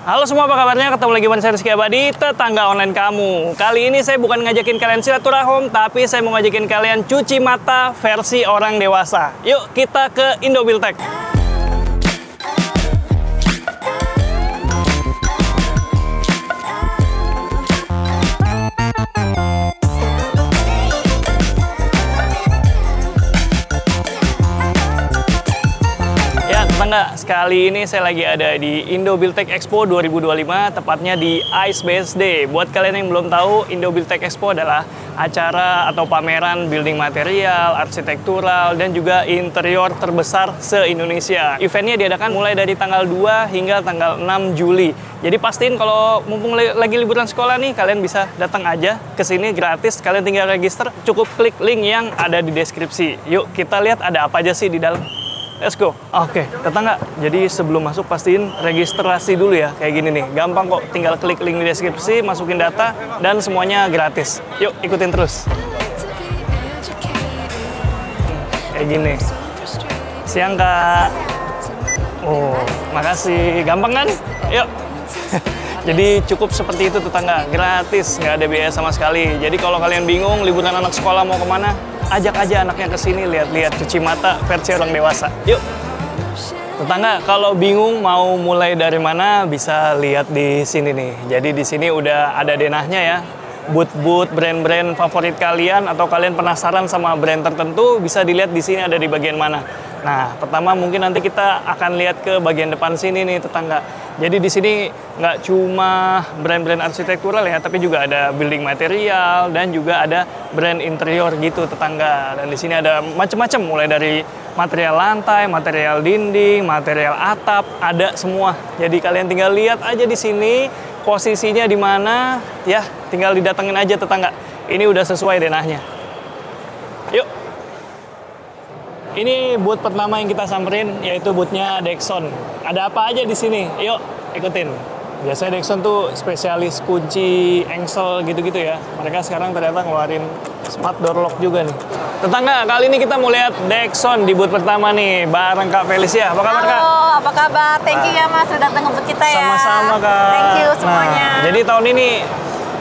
Halo semua, apa kabarnya? Ketemu lagi dengan saya Rizky Abadi, tetangga online kamu. Kali ini saya bukan ngajakin kalian silaturahim, tapi saya mau ngajakin kalian cuci mata versi orang dewasa. Yuk kita ke Indobiltek. Tetangga, sekali ini saya lagi ada di Indobiltek Expo 2025, tepatnya di ICE BSD. Buat kalian yang belum tahu, Indobiltek Expo adalah acara atau pameran building material, arsitektural, dan juga interior terbesar se-Indonesia. Eventnya diadakan mulai dari tanggal 2 hingga tanggal 6 Juli. Jadi pastiin kalau mumpung lagi liburan sekolah nih, kalian bisa datang aja ke sini gratis. Kalian tinggal register, cukup klik link yang ada di deskripsi. Yuk kita lihat ada apa aja sih di dalam. Let's go. Oke, tetangga. Jadi sebelum masuk pastiin registrasi dulu ya. Kayak gini nih. Gampang kok. Tinggal klik link di deskripsi, masukin data, dan semuanya gratis. Yuk, ikutin terus. Kayak gini. Siang, Kak. Oh, makasih. Gampang kan? Yuk. Jadi cukup seperti itu tetangga. Gratis. Nggak ada biaya sama sekali. Jadi kalau kalian bingung liburan anak sekolah mau kemana, ajak aja anaknya ke sini lihat-lihat cuci mata versi orang dewasa. Yuk. Tetangga, kalau bingung mau mulai dari mana bisa lihat di sini nih. Jadi di sini udah ada denahnya ya. Booth-booth brand-brand favorit kalian atau kalian penasaran sama brand tertentu bisa dilihat di sini ada di bagian mana. Nah, pertama mungkin nanti kita akan lihat ke bagian depan sini nih tetangga. Jadi di sini nggak cuma brand-brand arsitektural ya, tapi juga ada building material dan juga ada brand interior gitu tetangga. Dan di sini ada macam-macam mulai dari material lantai, material dinding, material atap, ada semua. Jadi kalian tinggal lihat aja di sini posisinya di mana, ya tinggal didatengin aja tetangga. Ini udah sesuai denahnya. Yuk. Ini booth pertama yang kita samperin, yaitu boothnya Dexon. Ada apa aja di sini? Yuk, ikutin. Biasanya Dexon tuh spesialis kunci, engsel gitu-gitu ya. Mereka sekarang ternyata ngeluarin smart door lock juga nih. Tetangga, kali ini kita mau lihat Dexon di booth pertama nih, bareng Kak Felicia. Apa kabar, Kak? Halo, apa kabar? Thank you ya Mas, sudah datang ke booth kita ya. Sama-sama, Kak. Thank you semuanya. Nah, jadi tahun ini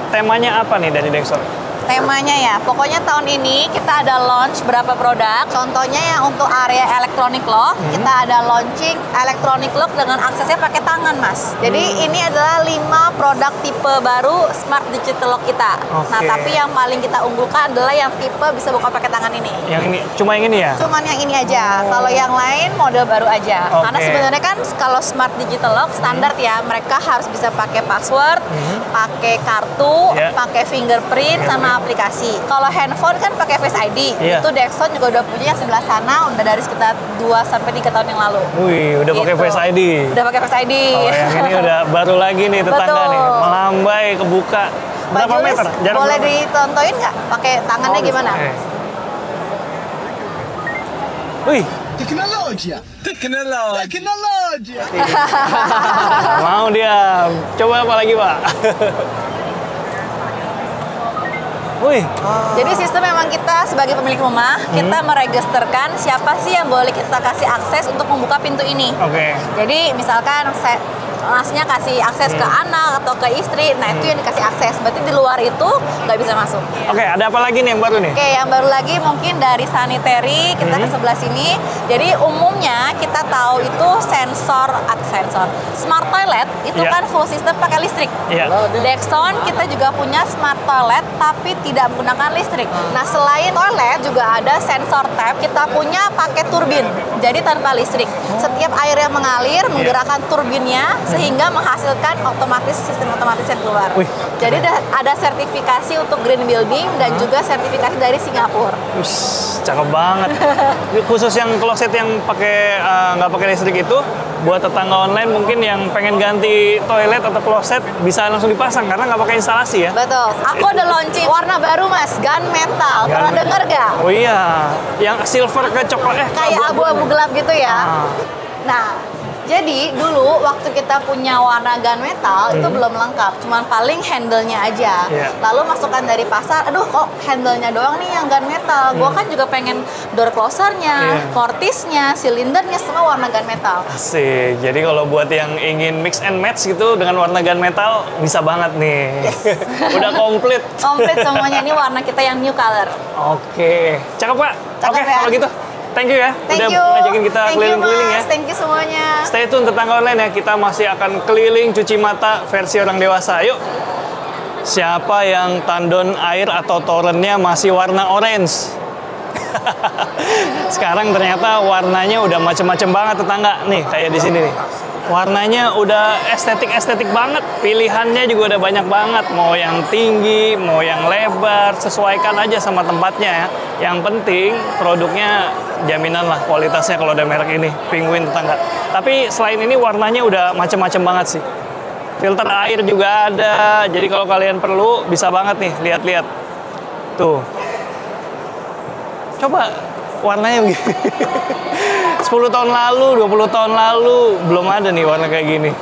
temanya apa nih dari Dexon? Temanya ya, pokoknya tahun ini kita ada launch berapa produk. Contohnya yang untuk area electronic lock, kita ada launching electronic lock dengan aksesnya pakai tangan, Mas. Jadi ini adalah 5 produk tipe baru smart digital lock kita. Nah, tapi yang paling kita unggulkan adalah yang tipe bisa buka pakai tangan ini. Yang ini, cuma yang ini ya? Cuman yang ini aja. Kalau yang lain model baru aja. Karena sebenarnya kan kalau smart digital lock standar ya, mereka harus bisa pakai password, pakai kartu, pakai fingerprint, sama aplikasi. Kalau handphone kan pakai Face ID. Itu Dexon juga udah punya yang sebelah sana, udah dari sekitar 2-3 tahun yang lalu. Wih, udah pakai Face ID. Udah pakai Face ID. Oh, yang ini udah baru lagi nih tetangga nih, melambai kebuka. Berapa meter? Jarak boleh berapa? ditontonin nggak? Pakai tangannya gimana? Wih, Teknologi. mau dia. Coba apa lagi, Pak? Wih. Jadi sistem memang kita sebagai pemilik rumah, kita meregisterkan siapa sih yang boleh kita kasih akses untuk membuka pintu ini. Jadi misalkan Masnya kasih akses ke anak atau ke istri, nah itu yang dikasih akses. Berarti di luar itu nggak bisa masuk. Ada apa lagi nih yang baru nih? Yang baru lagi mungkin dari sanitary, kita ke sebelah sini. Jadi umumnya kita tahu itu sensor smart toilet itu kan full system pakai listrik. Dexon kita juga punya smart toilet tapi tidak menggunakan listrik. Nah, selain toilet juga ada sensor tap, kita punya pakai turbin. Jadi tanpa listrik. Setiap air yang mengalir menggerakkan turbinnya sehingga menghasilkan sistem otomatis yang keluar. Jadi ada sertifikasi untuk green building dan juga sertifikasi dari Singapura. Cakep banget. Khusus yang kloset yang pakai nggak pakai listrik itu, buat tetangga online mungkin yang pengen ganti toilet atau kloset bisa langsung dipasang karena nggak pakai instalasi ya. Betul. Aku ada launching warna baru Mas, gunmetal. Pernah dengar gak? Oh iya, yang silver ke coklat kayak abu-abu gelap gitu ya. Nah, Jadi dulu waktu kita punya warna gunmetal itu belum lengkap, cuman paling handle-nya aja. Lalu masukan dari pasar, aduh kok handle-nya doang nih yang gunmetal. Gua kan juga pengen door closer-nya, kortisnya, silindernya semua warna gunmetal. Asik. Jadi kalau buat yang ingin mix and match gitu dengan warna gunmetal bisa banget nih. Udah komplit. Komplit semuanya, ini warna kita yang new color. Oke. Cakep, Pak. Oke, ya. kalau gitu. Thank you ya, Thank udah you. ngajakin kita keliling-keliling ya. Thank you semuanya. Stay tune Tetangga Online ya, kita masih akan keliling cuci mata versi orang dewasa. Yuk, siapa yang tandon air atau torennya masih warna orange? Sekarang ternyata warnanya udah macem-macem banget tetangga. Nih, kayak di sini nih. Warnanya udah estetik-estetik banget. Pilihannya juga udah banyak banget. Mau yang tinggi, mau yang lebar. Sesuaikan aja sama tempatnya ya. Yang penting produknya jaminan lah kualitasnya kalau ada merek ini. Penguin tetangga. Tapi selain ini warnanya udah macem-macem banget sih. Filter air juga ada. Jadi kalau kalian perlu bisa banget nih lihat-lihat. Tuh. Coba warnanya begini. 10 tahun lalu, 20 tahun lalu belum ada nih warna kayak gini.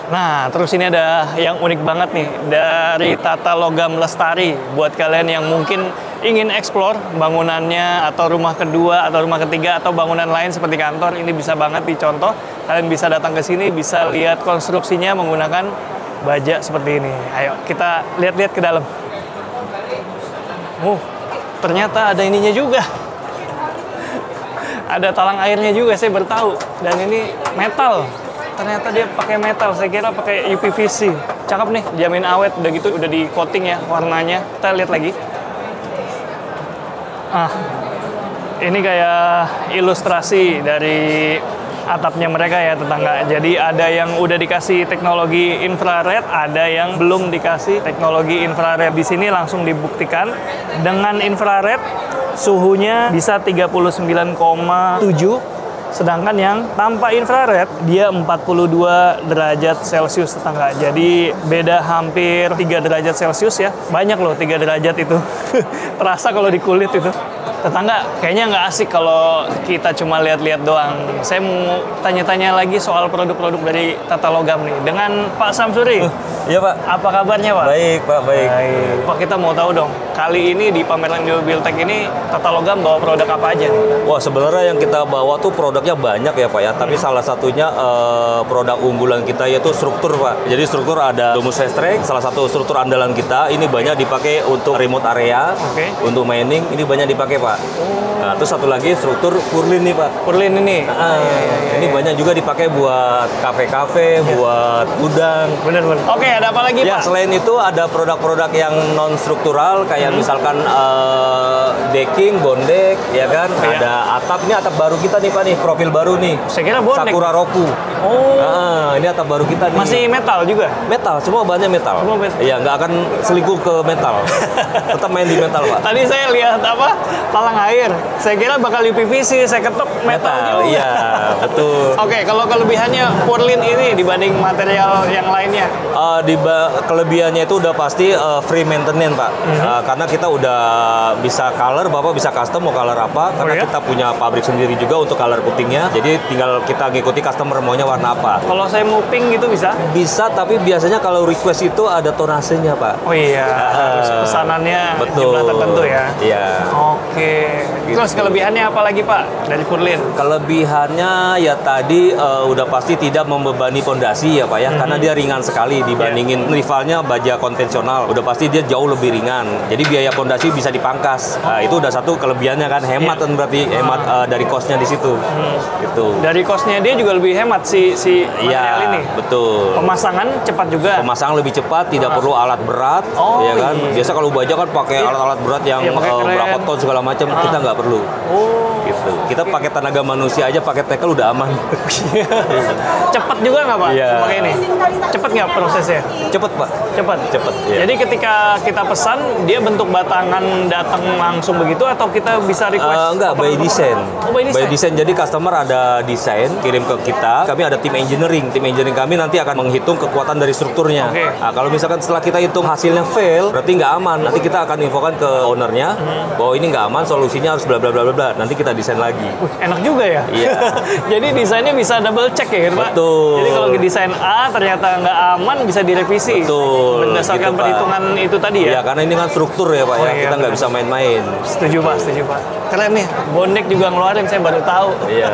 Nah, terus ini ada yang unik banget nih dari Tata Logam Lestari. Buat kalian yang mungkin ingin explore bangunannya atau rumah kedua atau rumah ketiga atau bangunan lain seperti kantor, ini bisa banget dicontoh. Kalian bisa datang ke sini, bisa lihat konstruksinya menggunakan baja seperti ini. Ayo kita lihat-lihat ke dalam. Ternyata ada ininya juga. Ada talang airnya juga, saya baru tahu. Dan ini metal. Ternyata dia pakai metal, saya kira pakai UPVC. Cakep nih, jamin awet. Udah gitu, udah di coating ya warnanya. Kita lihat lagi. Ini kayak ilustrasi dari atapnya mereka ya tetangga. Jadi ada yang udah dikasih teknologi infrared, ada yang belum dikasih teknologi infrared. Di sini langsung dibuktikan dengan infrared suhunya bisa 39,7, sedangkan yang tanpa infrared dia 42 derajat Celcius tetangga. Jadi beda hampir 3 derajat Celcius ya. Banyak loh 3 derajat itu. Terasa kalau di kulit itu. Tetangga, kayaknya nggak asik kalau kita cuma lihat-lihat doang. Saya mau tanya-tanya lagi soal produk-produk dari Tata Logam nih. Dengan Pak Samsuri. Iya, Pak. Apa kabarnya, Pak? Baik, Pak. Baik. Pak, kita mau tahu dong. Kali ini di pameran Buildtech ini Tata Logam bawa produk apa aja nih? Wah, sebenarnya yang kita bawa tuh produknya banyak ya, Pak ya. Tapi salah satunya produk unggulan kita yaitu struktur, Pak. Jadi struktur ada Domus Fast Track, salah satu struktur andalan kita. Ini banyak dipakai untuk remote area, untuk mining. Ini banyak dipakai, Pak. Nah, terus satu lagi struktur Purlin nih, Pak. Purlin ini? Ini banyak juga dipakai buat kafe-kafe, buat gudang. Bener-bener. Oke, ada apa lagi, ya, Pak? Selain itu ada produk-produk yang non-struktural, kayak misalkan decking, bondek, ya kan? Ada atap, ini atap baru kita nih, Pak, nih, profil baru nih. Saya kira bondek. Sakura Roku. Ini atap baru kita nih. Masih metal juga? Metal, semua bahannya metal. Semua metal. Iya, nggak akan selingkuh ke metal. Tetap main di metal, Pak. Tadi saya lihat apa? Talang air. Saya kira bakal UPVC, saya ketok metal juga. Iya, betul. Oke, kalau kelebihannya Purlin ini dibanding material yang lainnya? Kelebihannya itu udah pasti free maintenance, Pak. Karena kita udah bisa color, Bapak bisa custom mau color apa. Karena kita punya pabrik sendiri juga untuk color putingnya. Jadi tinggal kita ngikuti customer maunya warna apa. Kalau saya mau pink gitu bisa? Bisa, tapi biasanya kalau request itu ada tonasenya, Pak. Oh iya, pesanannya jumlah tertentu ya? Iya. Oke. Gitu. Terus kelebihannya apa lagi, Pak, dari Purlin? Kelebihannya ya tadi udah pasti tidak membebani pondasi ya, Pak ya. Karena dia ringan sekali dibandingin rivalnya baja konvensional. Udah pasti dia jauh lebih ringan. Jadi biaya pondasi bisa dipangkas. Itu udah satu kelebihannya kan, hemat kan berarti hemat dari cost-nya di situ. Gitu. Dari cost-nya dia juga lebih hemat si material ini. Betul. Pemasangan cepat juga. Pemasangan lebih cepat, tidak perlu alat berat, ya kan. Biasa kalau baja kan pakai alat-alat berat yang berapa ton segala macam, kita nggak perlu. Gitu. Kita pakai tenaga manusia aja, pakai tackle udah aman. Cepat juga nggak, Pak? Iya. Pakai ini. Cepat nggak prosesnya? Cepet, Pak. Cepat. Iya. Jadi ketika kita pesan, dia bentuk batangan datang langsung begitu atau kita bisa request? Enggak, by design. Oh, by design. By design. Jadi customer ada desain kirim ke kita, kami ada tim engineering. Tim engineering kami nanti akan menghitung kekuatan dari strukturnya. Nah, kalau misalkan setelah kita hitung hasilnya fail, berarti nggak aman. Nanti kita akan infokan ke ownernya bahwa ini nggak aman, solusinya harus bla bla bla bla. Nanti kita desain lagi. Enak juga ya? Iya. Jadi desainnya bisa double check ya, Pak? Betul. Jadi kalau desain A ternyata nggak aman, bisa direvisi. Betul. Berdasarkan gitu, perhitungan itu tadi ya? Iya, karena ini kan struktur ya Pak ya. Kita nggak bisa main-main. Setuju Pak, setuju Pak. Keren nih, Bondek juga ngeluarin, saya baru tahu. Iya.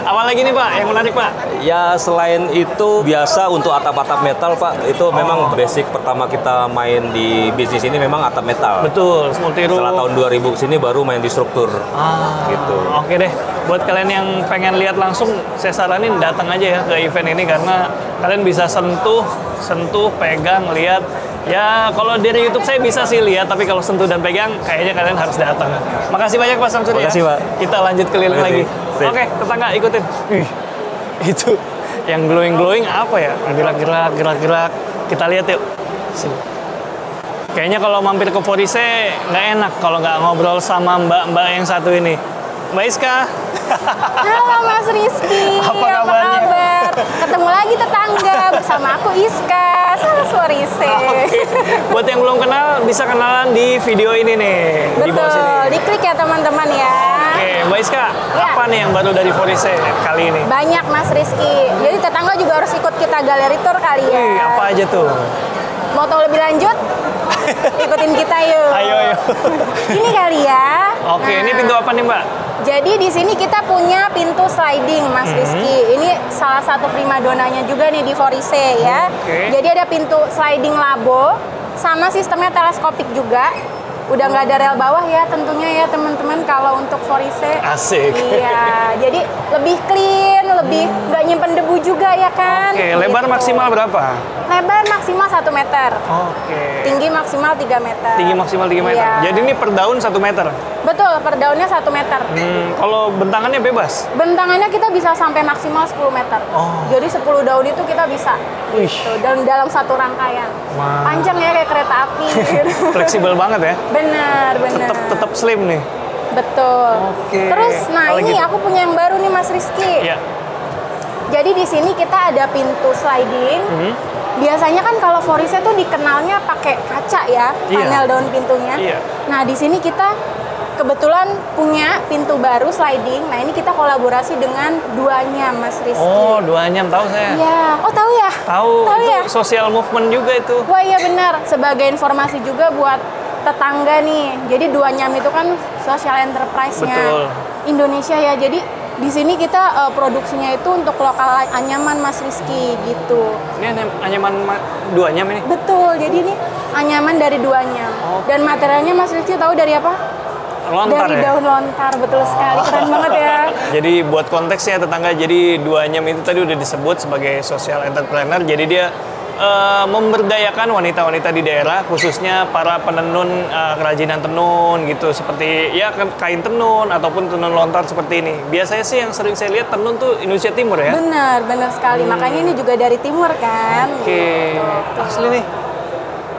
Apalagi nih Pak, yang menarik Pak? Ya selain itu biasa untuk atap-atap metal Pak, itu memang basic pertama kita main di bisnis ini memang atap metal. Betul, multi-room. Setelah tahun 2000 sini baru main di struktur. Gitu. Oke deh, buat kalian yang pengen lihat langsung, saya saranin datang aja ya ke event ini karena kalian bisa sentuh, pegang, lihat. Ya kalau dari YouTube saya bisa sih lihat, tapi kalau sentuh dan pegang kayaknya kalian harus datang. Makasih banyak Pak Samsuri. Makasih, ya. Pak. Kita lanjut keliling lagi. Sip. Oke, tetangga ikutin. Itu yang glowing apa ya? Gerak-gerak. Kita lihat yuk. Sini. Kayaknya kalau mampir ke Forise nggak enak kalau nggak ngobrol sama mbak-mbak yang satu ini. Mbak Iska. Halo Mas Rizky. Apa kabarnya? Kabar? Ketemu lagi tetangga bersama aku Iska. Salah Forise. Oke. Buat yang belum kenal bisa kenalan di video ini nih. Di bawah sini. Betul, diklik ya teman-teman ya. Oke, Mbak Iska, apa nih yang baru dari Forise kali ini? Banyak Mas Rizky. Jadi tetangga juga harus ikut kita galeri tour kali ya. Wih, apa aja tuh? Mau tahu lebih lanjut? Ikutin kita yuk. Ayo. Ini kali ya. Oke, ini pintu apa nih Mbak? Jadi di sini kita punya pintu sliding, Mas Rizky. Ini salah satu primadonanya juga nih di Forise ya. Jadi ada pintu sliding labo, sama sistemnya teleskopik juga. Udah nggak ada rel bawah ya tentunya ya teman-teman kalau untuk Forise. Asik. Iya, jadi lebih clean, lebih nggak nyimpen debu juga ya kan. Oke, lebar Gitu. maksimal berapa? Lebar maksimal 1 meter. Oke. Tinggi maksimal 3 meter. Tinggi maksimal 3 meter. Iya. Jadi ini per daun 1 meter? Betul, per daunnya 1 meter. Kalau bentangannya bebas? Bentangannya kita bisa sampai maksimal 10 meter. Jadi 10 daun itu kita bisa. Gitu, dan dalam satu rangkaian. Wow. Panjang ya kayak kereta api. Gitu. Fleksibel banget ya? Benar. Tetap slim nih? Betul. Oke. Terus, nah Kalau ini gitu. aku punya yang baru nih Mas Rizky. Iya. Jadi di sini kita ada pintu sliding. Biasanya kan kalau Forise tuh dikenalnya pakai kaca ya, panel daun pintunya. Iya. Nah di sini kita kebetulan punya pintu baru sliding. Nah ini kita kolaborasi dengan Duanyam, Mas Rizky. Oh, Duanyam tahu saya. Iya. Oh tahu ya? Tahu itu ya? social movement juga itu. Wah iya benar. Sebagai informasi juga buat tetangga nih. Jadi Duanyam itu kan social enterprise-nya Betul. Indonesia ya. Jadi di sini kita produksinya itu untuk lokal anyaman Mas Rizky gitu. Ini anyaman Duanyam ini? Betul. Jadi ini anyaman dari Duanyam. Dan materialnya Mas Rizky tahu dari apa? Lontar dari ya? daun lontar, betul sekali. Keren banget ya. Jadi buat konteksnya tetangga, jadi Duanyam itu tadi udah disebut sebagai social entrepreneur. Jadi dia memberdayakan wanita-wanita di daerah, khususnya para penenun kerajinan tenun gitu, seperti ya kain tenun ataupun tenun lontar seperti ini. Biasanya sih yang sering saya lihat tenun tuh Indonesia Timur ya. Benar sekali. Makanya ini juga dari timur kan. Oke. Asli nih.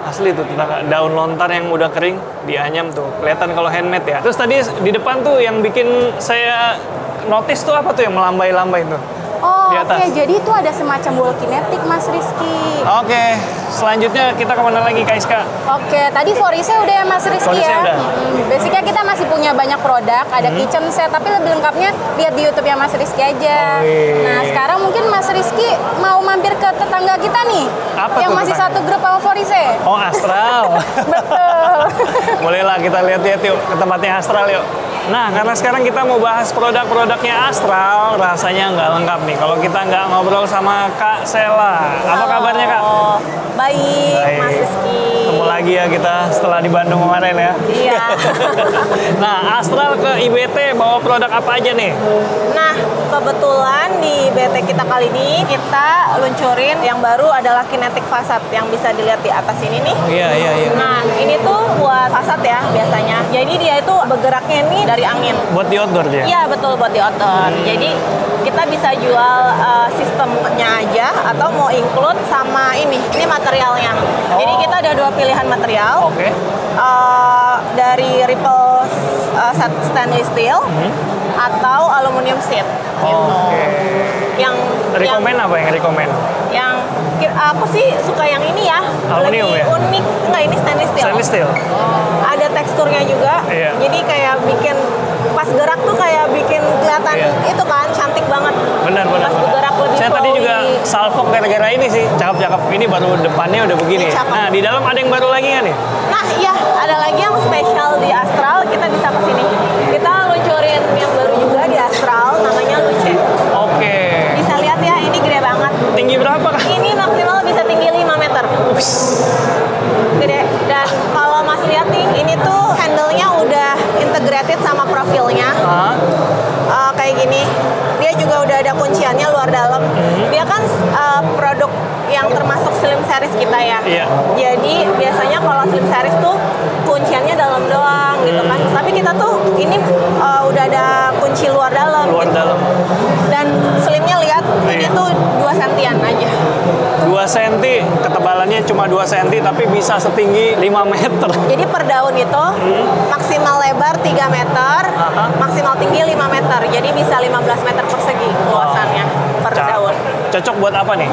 Asli tuh tetangga, daun lontar yang udah kering dianyam tuh. Kelihatan kalau handmade ya. Terus tadi di depan tuh yang bikin saya notice tuh apa tuh yang melambai-lambai tuh? Oh, Di atas. oke. Jadi itu ada semacam wall kinetic, Mas Rizky. Oke, selanjutnya kita kemana lagi, Kak Iska? Oke, tadi Forise udah ya Mas Rizky Forise ya. udah. Basicnya kita masih punya banyak produk, ada kitchen set, tapi lebih lengkapnya lihat di YouTube ya Mas Rizky aja. Nah, sekarang mungkin Mas Rizky mau mampir ke tetangga kita nih. Apa yang tuh masih tetangga? satu grup sama Forise. Oh, Astral. Betul. Bolehlah kita lihat-lihat yuk ke tempatnya Astral yuk. Nah, karena sekarang kita mau bahas produk-produknya Astral, rasanya nggak lengkap nih kalau kita nggak ngobrol sama Kak Sela. Apa kabarnya, Kak? Baik, Mas Rizky. Ketemu lagi ya kita setelah di Bandung kemarin ya. Iya. Nah, Astral ke IBT bawa produk apa aja nih? Nah, kebetulan di BT kita kali ini kita luncurin yang baru adalah kinetic facade yang bisa dilihat di atas ini nih. Iya. Nah, ini tuh buat facade ya biasanya. Jadi dia itu bergeraknya ini dari angin. Buat di outdoor dia? Iya, betul, buat di outdoor. Jadi kita bisa jual sistemnya aja atau mau include sama ini materialnya. Jadi kita ada 2 pilihan material. Oke. Dari Ripple stainless steel atau aluminium sheet. Oke. Yang Rekomen apa yang rekomen? Yang aku sih suka yang ini ya. Aluminium lebih ya? unik. Enggak, ini stainless steel. Stainless steel. Ada teksturnya juga. Iya. Jadi kayak bikin pas gerak tuh kayak bikin kelihatan itu kan cantik banget. Benar. Pas bergerak lebih Saya tadi flowy. juga salfok gara-gara ini sih. Cakep-cakep. Ini baru depannya udah begini. Ini cakep. Nah, di dalam ada yang baru lagi nggak nih? Nah, iya, ada lagi yang spesial di Astral, kita bisa ke sini. Kita luncurin yang baru juga di Astral, namanya Luce. Oke. Bisa lihat ya, ini gede banget. Tinggi berapa kah? Ini maksimal bisa tinggi 5 meter. Gede. Dan kalau Mas lihat nih, ini tuh handle-nya udah integrated sama profilnya. Kayak gini. Dia juga udah ada kunciannya luar dalam. Dia kan produk yang termasuk slim series kita ya. Iya. Jadi biasanya kalau slim series tuh kunciannya dalam doang gitu kan. Tapi kita tuh ini udah ada kunci luar dalam. Luar gitu. dalam. Dan slimnya lihat ini tuh 2 sentian aja. 2 cm, ketebalannya cuma 2 cm, tapi bisa setinggi 5 meter. Jadi per daun itu maksimal lebar 3 meter, maksimal tinggi 5 meter. Jadi bisa 15 meter persegi luasannya per daun. Cocok buat apa nih?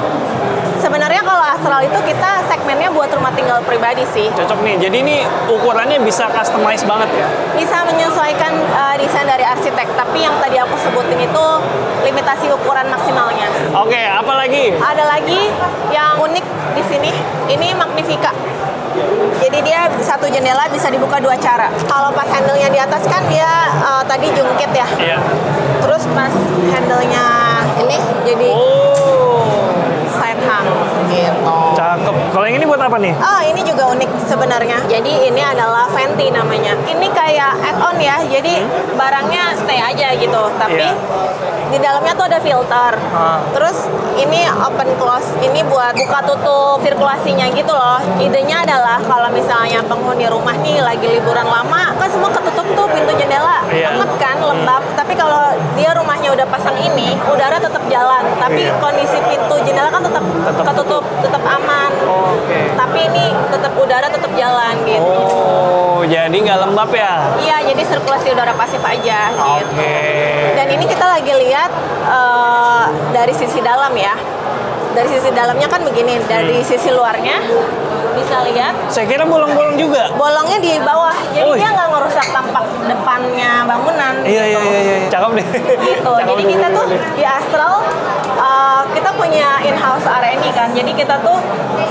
Sebenarnya kalau Astral itu kita segmennya buat rumah tinggal pribadi sih. Cocok nih. Jadi ini ukurannya bisa customize banget ya? Bisa menyesuaikan desain dari arsitek, tapi yang tadi aku sebutin itu limitasi ukuran maksimalnya. Oke, apa lagi? Ada lagi yang unik di sini, ini Magnifica. Jadi dia satu jendela bisa dibuka 2 cara. Kalau pas handle-nya di atas kan dia tadi jungkit ya. Iya. Terus pas handle-nya ini jadi side hang gitu. Cakep. Kalau yang ini buat apa nih? Oh, ini juga unik sebenarnya. Jadi ini adalah venti namanya. Ini kayak add-on ya. Jadi barangnya stay aja gitu. Tapi di dalamnya tuh ada filter. Terus ini open close. Ini buat buka tutup sirkulasinya gitu loh. Idenya adalah kalau misalnya penghuni rumah nih lagi liburan lama, kan semua ketutup tuh pintu jendela. Lembab kan, lembab. Tapi kalau dia rumahnya udah pasang ini, udara tetap jalan. Tapi kondisi pintu jendela kan tetap ketutup, tetap aman. Tapi ini tetap udara tetap jalan gitu. Oh, jadi nggak lembab ya? Iya, jadi sirkulasi udara pasif aja gitu. Dan ini kita lagi lihat dari sisi dalam ya. Dari sisi dalamnya kan begini, dari sisi luarnya bisa lihat. Saya kira bolong-bolong juga. Bolongnya di bawah, jadi dia nggak ngerusak tampak depannya bangunan. Iya. Cakep deh. Gitu. Jadi kita tuh di Astral kita punya in-house R&D kan. Jadi kita tuh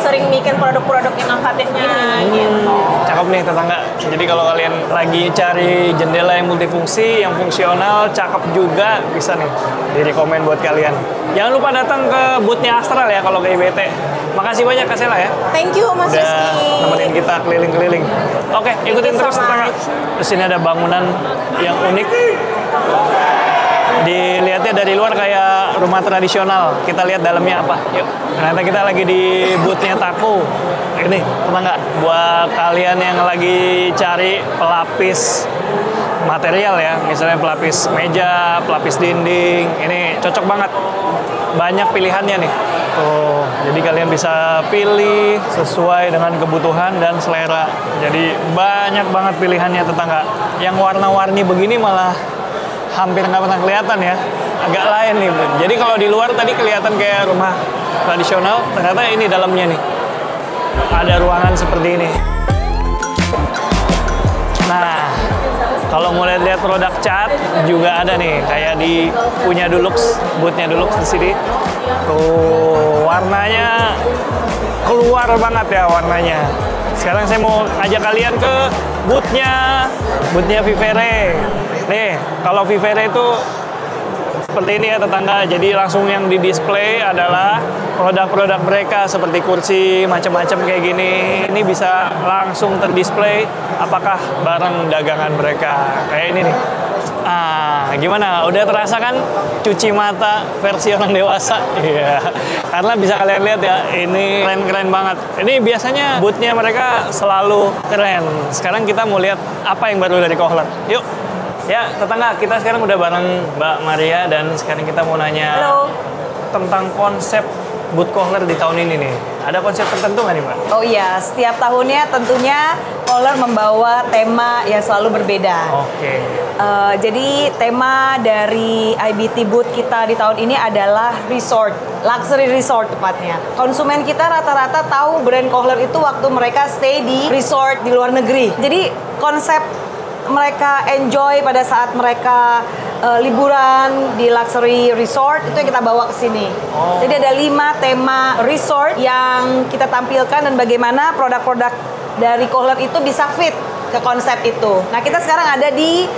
sering bikin produk-produk inovatif ini. Gitu. Cakep nih tetangga. Jadi kalau kalian lagi cari jendela yang multifungsi, yang fungsional, cakep juga, bisa nih direkomend buat kalian. Jangan lupa datang ke booth-nya Astral ya kalau ke IBT. Makasih banyak Kak Sela ya. Thank you Mas Udah Rizky. nemenin kita keliling-keliling. Oke, ikutin you so terus tetangga. much. Terus ini ada bangunan yang unik. Dilihatnya dari luar kayak rumah tradisional. Kita lihat dalamnya apa. Yuk. Ternyata kita lagi di booth-nya Taco. Ini tetangga, buat kalian yang lagi cari pelapis material ya, misalnya pelapis meja, pelapis dinding, ini cocok banget. Banyak pilihannya nih. Tuh, jadi kalian bisa pilih sesuai dengan kebutuhan dan selera. Jadi banyak banget pilihannya tetangga. Yang warna-warni begini malah hampir nggak pernah kelihatan ya. Agak lain nih. Jadi kalau di luar tadi kelihatan kayak rumah tradisional, ternyata ini dalamnya nih. Ada ruangan seperti ini. Nah, kalau mau lihat produk cat juga ada nih, kayak di punya Dulux, booth-nya Dulux di sini. Tuh, warnanya keluar banget ya warnanya. Sekarang saya mau ajak kalian ke booth-nya Vivere. Nih, kalau Vivere itu seperti ini ya tetangga. Jadi langsung yang di display adalah produk-produk mereka seperti kursi macam-macam kayak gini. Ini bisa langsung terdisplay apakah barang dagangan mereka. Kayak ini nih. Gimana? Udah terasa kan cuci mata versi orang dewasa? Iya. Karena bisa kalian lihat ya, ini keren-keren banget. Ini biasanya booth-nya mereka selalu keren. Sekarang kita mau lihat apa yang baru dari Kohler. Yuk. Ya, tetangga, kita sekarang udah bareng Mbak Maria dan sekarang kita mau nanya tentang konsep Booth Kohler di tahun ini nih? Ada konsep tertentu nggak nih, Mbak? Oh iya, setiap tahunnya tentunya Kohler membawa tema yang selalu berbeda. Oke. Jadi tema dari IBT booth kita di tahun ini adalah resort, luxury resort tepatnya. Konsumen kita rata-rata tahu brand Kohler itu waktu mereka stay di resort di luar negeri. Jadi konsep mereka enjoy pada saat mereka liburan di luxury resort itu yang kita bawa ke sini. Jadi ada 5 tema resort yang kita tampilkan dan bagaimana produk-produk dari Kohler itu bisa fit ke konsep itu. Nah, kita sekarang ada di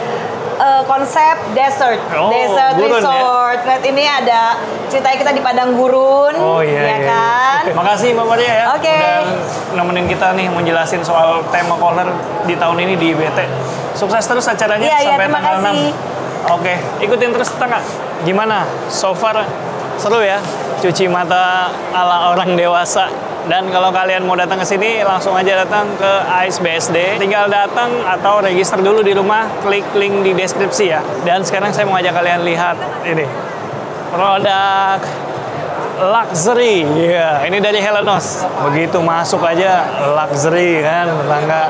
konsep desert gurun, resort. Lihat ini ada ceritanya kita di padang gurun, ya kan? Makasih Mbak Maria ya. Oke. Udah nemenin kita nih menjelasin soal tema Kohler di tahun ini di IBT. Sukses terus acaranya sampai terima tanggal kasih. 6. Oke, ikutin terus tetangga. Gimana? So far seru ya? Cuci mata ala orang dewasa. Dan kalau kalian mau datang ke sini, langsung aja datang ke AIS BSD. Tinggal datang atau register dulu di rumah, klik link di deskripsi ya. Dan sekarang saya mau ajak kalian lihat ini. Produk luxury. Ya, ini dari Helenos. Begitu masuk aja luxury kan, tetangga.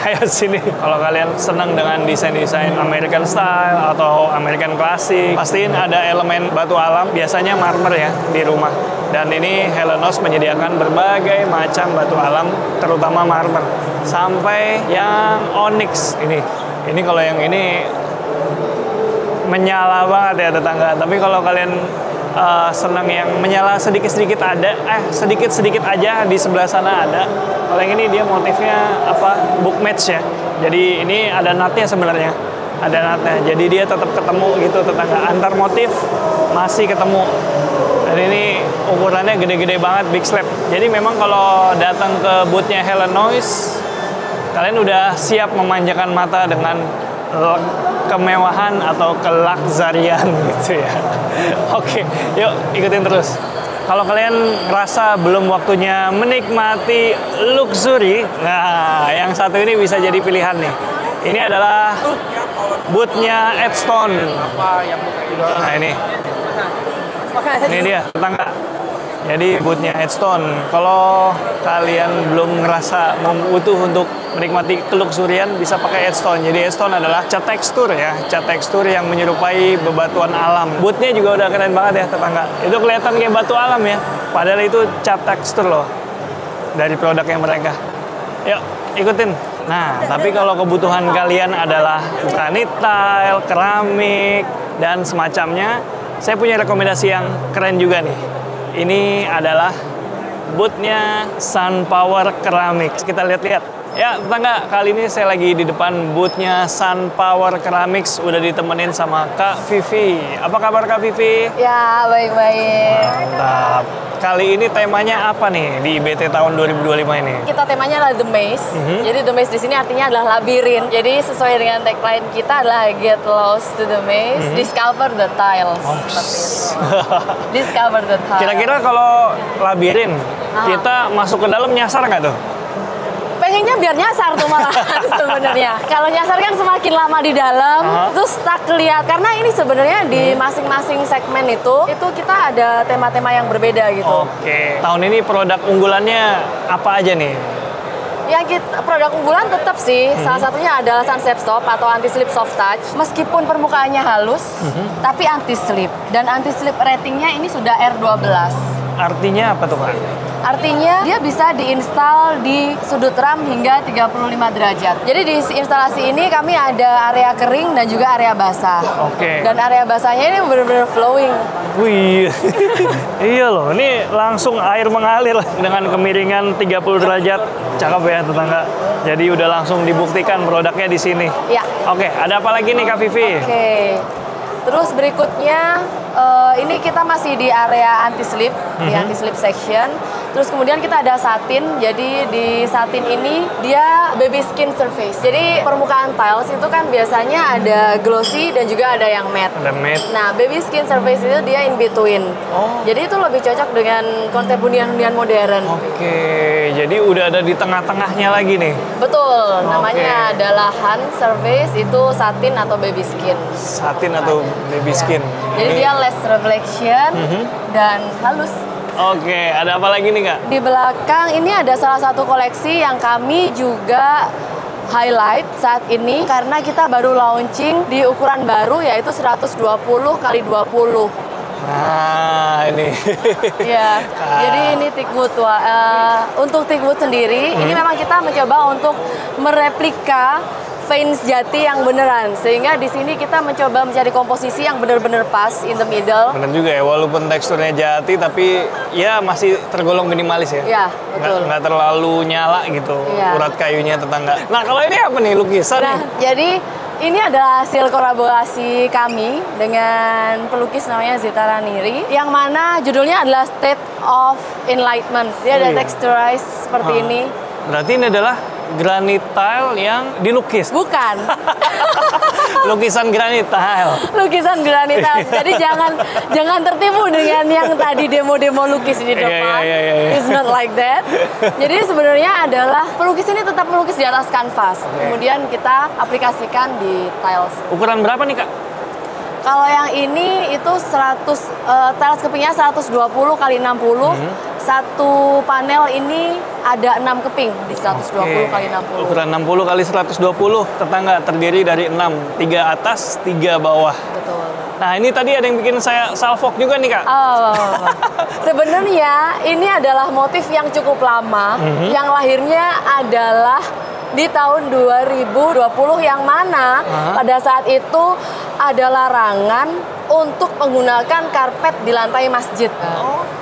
Ayo sini. Kalau kalian senang dengan desain-desain American style atau American klasik, pastiin ada elemen batu alam, biasanya marmer ya di rumah. Dan ini Helenos menyediakan berbagai macam batu alam, terutama marmer. Sampai yang onyx ini. Ini kalau yang ini menyala banget ya tetangga. Tapi kalau kalian senang yang menyala sedikit-sedikit ada, sedikit-sedikit aja di sebelah sana ada. Kalau yang ini dia motifnya apa? Book match ya. Jadi ini ada nutnya sebenarnya. Ada nutnya. Jadi dia tetap ketemu gitu tetangga. Antar motif masih ketemu. Dan ini ukurannya gede-gede banget, big slab. Jadi memang kalau datang ke boothnya Helenos, kalian udah siap memanjakan mata dengan kemewahan atau kelaksarian gitu ya. Oke, yuk ikutin terus. Kalau kalian rasa belum waktunya menikmati luxury, nah yang satu ini bisa jadi pilihan nih. Ini adalah boothnya Edstone. Nah ini dia tetangga. Jadi boothnya Edstone. Kalau kalian belum ngerasa butuh untuk menikmati keluksurian, bisa pakai Edstone. Jadi Edstone adalah cat tekstur ya, cat tekstur yang menyerupai bebatuan alam. Boothnya juga udah keren banget ya tetangga. Itu kelihatan kayak batu alam ya, padahal itu cat tekstur loh dari produknya mereka. Yuk ikutin. Nah, tapi kalau kebutuhan kalian adalah granit tile, keramik, dan semacamnya, saya punya rekomendasi yang keren juga nih. Ini adalah boothnya Sunpower Ceramics. Kita lihat-lihat. Ya, tetangga, kali ini saya lagi di depan boothnya Sunpower Ceramics. Udah ditemenin sama Kak Vivi. Apa kabar Kak Vivi? Ya, baik-baik. Mantap. Kali ini temanya apa nih di IBT tahun 2025 ini? Kita temanya adalah The Maze. Jadi The Maze di sini artinya adalah labirin. Jadi sesuai dengan tagline kita adalah Get Lost to the Maze, Discover the Tiles. Seperti itu. Discover the Tiles. Kira-kira kalau labirin, kita masuk ke dalam nyasar nggak tuh? Pengennya biar nyasar tuh malahan sebenarnya. Kalau nyasar kan semakin lama di dalam, terus tak kelihatan. Karena ini sebenarnya di masing-masing segmen itu kita ada tema-tema yang berbeda gitu. Oke. Tahun ini produk unggulannya apa aja nih? Yang produk unggulan tetap sih, salah satunya adalah Sunset Stop atau anti-slip soft touch. Meskipun permukaannya halus, tapi anti-slip. Dan anti-slip ratingnya ini sudah R12. Artinya apa tuh Kak? Artinya dia bisa diinstal di sudut ram hingga 35 derajat. Jadi di instalasi ini kami ada area kering dan juga area basah. Oke. Dan area basahnya ini benar-benar flowing. Wih, iya loh, ini langsung air mengalir dengan kemiringan 30 derajat. Cakep ya tetangga. Jadi udah langsung dibuktikan produknya di sini. Ya. Oke, ada apa lagi nih Kak Vivi? Oke. Terus berikutnya ini kita masih di area anti-slip, di anti-slip section. Terus kemudian kita ada satin. Jadi di satin ini dia baby skin surface. Jadi permukaan tiles itu kan biasanya ada glossy dan juga ada yang matte. Ada matte. Nah, baby skin surface itu dia in between. Jadi itu lebih cocok dengan konsep hunian-hunian modern. Oke, jadi udah ada di tengah-tengahnya lagi nih. Betul, namanya adalah hand surface, itu satin atau baby skin. Satin atau baby skin. Jadi dia less reflection dan halus. Oke, ada apa lagi nih Kak? Di belakang ini ada salah satu koleksi yang kami juga highlight saat ini karena kita baru launching di ukuran baru yaitu 120 kali 20. Nah, ini. Ya, jadi ini teakwood. Untuk teakwood sendiri, ini memang kita mencoba untuk mereplika vein sejati yang beneran, sehingga di sini kita mencoba mencari komposisi yang benar-benar pas in the middle. Bener juga ya, walaupun teksturnya jati tapi ya masih tergolong minimalis ya. Ya, betul. Nggak terlalu nyala gitu, Ya. urat kayunya tetangga. Nah, kalau ini apa nih, lukisan Nah, nih? jadi ini adalah hasil kolaborasi kami dengan pelukis namanya Zita Raniri, yang mana judulnya adalah State of Enlightenment. Dia ada texturized seperti ini. Berarti ini adalah granit tile yang dilukis. Bukan. Lukisan granit tile. Lukisan granit tile. Jadi jangan tertipu dengan yang tadi demo-demo lukis di depan. Iya. It's not like that. Jadi sebenarnya adalah pelukis ini tetap melukis di atas kanvas. Kemudian kita aplikasikan di tiles. Ukuran berapa nih Kak? Kalau yang ini itu 100 tiles kepingnya 120 kali 60. Satu panel ini ada 6 keping di 120 kali 60. Ukuran 60 kali 120 tetangga terdiri dari 6, 3 atas, 3 bawah. Betul. Nah, ini tadi ada yang bikin saya salfok juga nih Kak. Sebenarnya ini adalah motif yang cukup lama, yang lahirnya adalah di tahun 2020 yang mana pada saat itu ada larangan untuk menggunakan karpet di lantai masjid.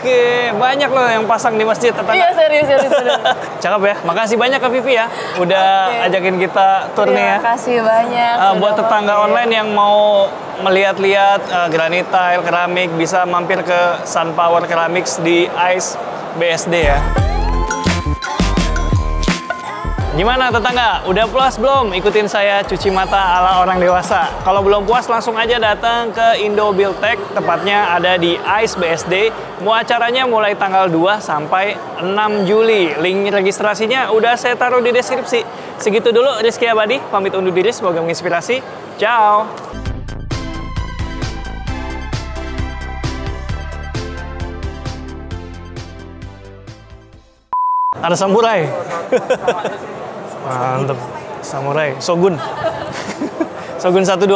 Oke, banyak loh yang pasang di masjid tetangga. Iya, serius bener. Cakep ya. Makasih banyak Kak Vivi ya udah ajakin kita tur nih ya. Terima kasih banyak. Buat tetangga online yang mau melihat-lihat granit tile, keramik, bisa mampir ke Sunpower Ceramics di ICE BSD ya. Gimana tetangga? Udah puas belum? Ikutin saya cuci mata ala orang dewasa. Kalau belum puas langsung aja datang ke Indo Build Tech, tepatnya ada di ICE BSD. Mau acaranya mulai tanggal 2 sampai 6 Juli. Link registrasinya udah saya taruh di deskripsi. Segitu dulu, Rizky Abadi, pamit undur diri, semoga menginspirasi. Ciao! Ada samurai. Mantep. Samurai. Shogun. Shogun 125.